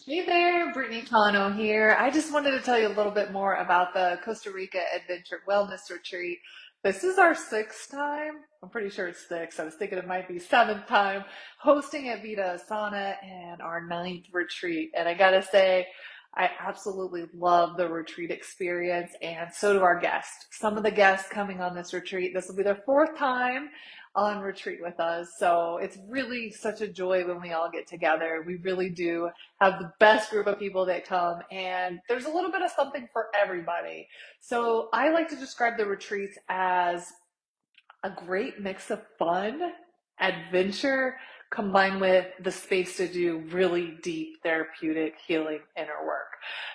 Hey there, Brittany Cano here. I just wanted to tell you a little bit more about the Costa Rica Adventure Wellness Retreat. This is our sixth time. I'm pretty sure it's sixth. I was thinking it might be seventh time hosting at Vida Asana and our ninth retreat. And I gotta say, I absolutely love the retreat experience, and so do our guests. Some of the guests coming on this retreat, this will be their fourth time on retreat with us. So it's really such a joy when we all get together. We really do have the best group of people that come, and there's a little bit of something for everybody. So I like to describe the retreats as a great mix of fun, adventure, combined with the space to do really deep therapeutic healing inner work.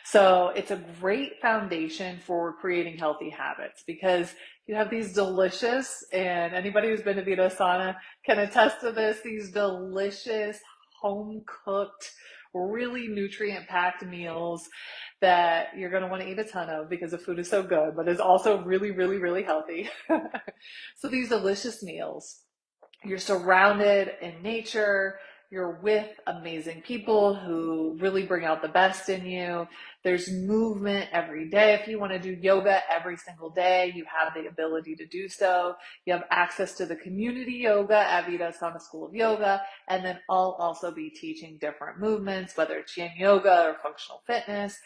So it's a great foundation for creating healthy habits because you have these delicious, and anybody who's been to Vida Sana can attest to this, these delicious home cooked, really nutrient packed meals that you're going to want to eat a ton of because the food is so good, but it's also really, really, really healthy. So these delicious meals, you're surrounded in nature, you're with amazing people who really bring out the best in you. There's movement every day. If you want to do yoga every single day, you have the ability to do so. You have access to the community yoga at Vida Sana School of Yoga, and then I'll also be teaching different movements, whether it's yin yoga or functional fitness,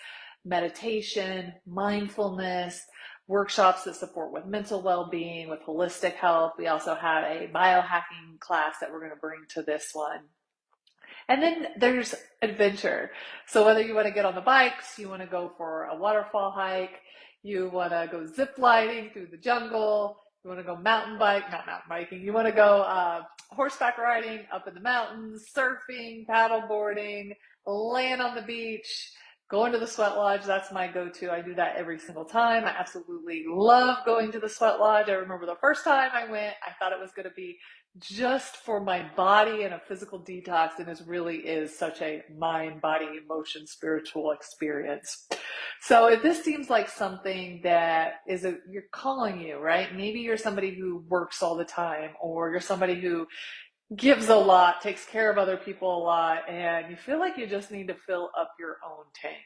meditation, mindfulness, workshops that support with mental well-being, with holistic health. We also have a biohacking class that we're going to bring to this one. And then there's adventure. So whether you want to get on the bikes, you want to go for a waterfall hike, you want to go zip lining through the jungle, you want to go not mountain biking, you want to go horseback riding up in the mountains, surfing, paddle boarding, laying on the beach, going to the sweat lodge. That's my go-to. I do that every single time. I absolutely love going to the sweat lodge. I remember the first time I went, I thought it was going to be just for my body and a physical detox, and it really is such a mind, body, emotion, spiritual experience. So if this seems like something that you're calling you, right? Maybe you're somebody who works all the time, or you're somebody who gives a lot, takes care of other people a lot, and you feel like you just need to fill up your own tank.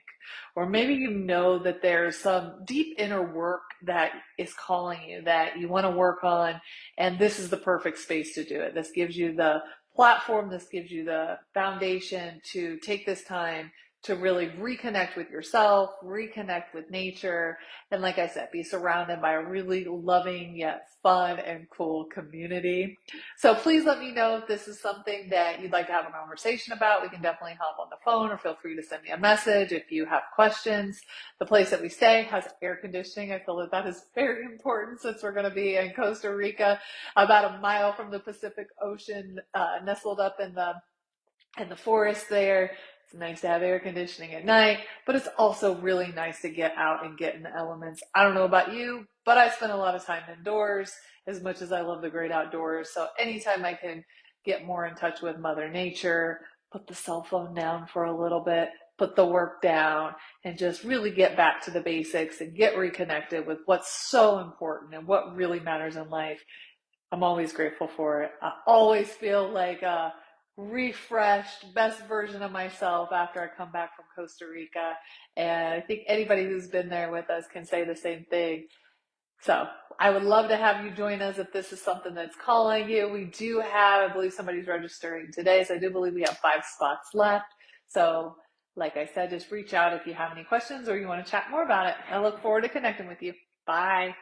Or maybe you know that there's some deep inner work that is calling you, that you want to work on, and this is the perfect space to do it. This gives you the platform, this gives you the foundation to take this time to really reconnect with yourself, reconnect with nature, and like I said, be surrounded by a really loving yet fun and cool community. So please let me know if this is something that you'd like to have a conversation about. We can definitely hop on the phone, or feel free to send me a message if you have questions. The place that we stay has air conditioning. I feel that that is very important since we're going to be in Costa Rica, about a mile from the Pacific Ocean, nestled up in the forest there. It's nice to have air conditioning at night, but it's also really nice to get out and get in the elements. I don't know about you, but I spend a lot of time indoors as much as I love the great outdoors. So anytime I can get more in touch with Mother Nature, put the cell phone down for a little bit, put the work down, and just really get back to the basics and get reconnected with what's so important and what really matters in life, I'm always grateful for it. I always feel like a refreshed, best version of myself after I come back from Costa Rica. And I think anybody who's been there with us can say the same thing. So I would love to have you join us if this is something that's calling you. We do have, I believe somebody's registering today, so I do believe we have 5 spots left. So like I said, just reach out if you have any questions or you want to chat more about it. I look forward to connecting with you. Bye.